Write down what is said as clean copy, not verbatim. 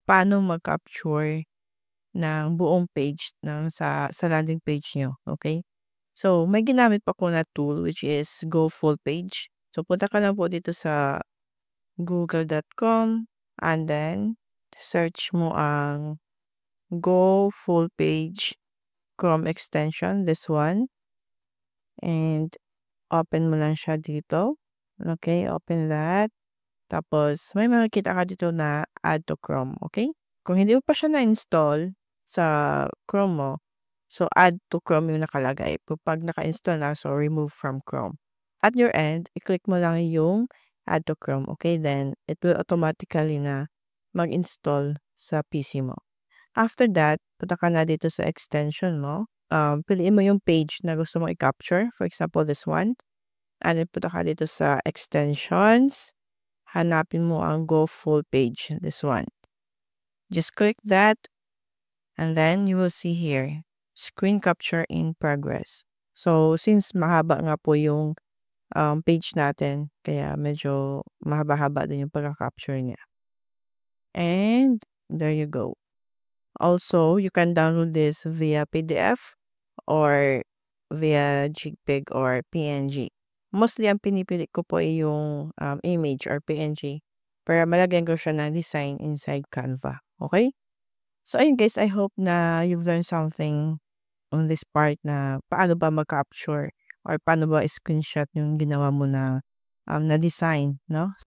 paano mag-capture ng buong page sa landing page niyo, okay? So, may ginamit pa ako na tool which is Go Full Page. So, punta ka lang po dito sa google.com and then search mo ang Go Full Page Chrome extension, this one. And open mo lang siya dito. Okay, open that. Tapos, may makikita ka dito na add to Chrome, okay? Kung hindi mo pa siya na-install sa Chrome mo, so add to Chrome yung nakalagay. Pag naka-install na, so remove from Chrome. At your end, i-click mo lang yung add to Chrome, okay? Then, it will automatically na mag-install sa PC mo. After that, punta ka na dito sa extension mo. Piliin mo yung page na gusto mong i-capture. For example, this one. And then, punta ka dito sa extensions. Hanapin mo ang Go Full Page, this one. Just click that, and then you will see here, screen capture in progress. So, since mahaba nga po yung page natin, kaya medyo mahaba-haba din yung pagka-capture niya. And there you go. Also, you can download this via PDF or via JPEG or PNG. Mostly, ang pinipili ko po ay yung image or PNG para malagyan ko siya ng design inside Canva. Okay? So, ayun guys, I hope na you've learned something on this part na paano ba mag-capture or paano ba screenshot yung ginawa mo na design, no?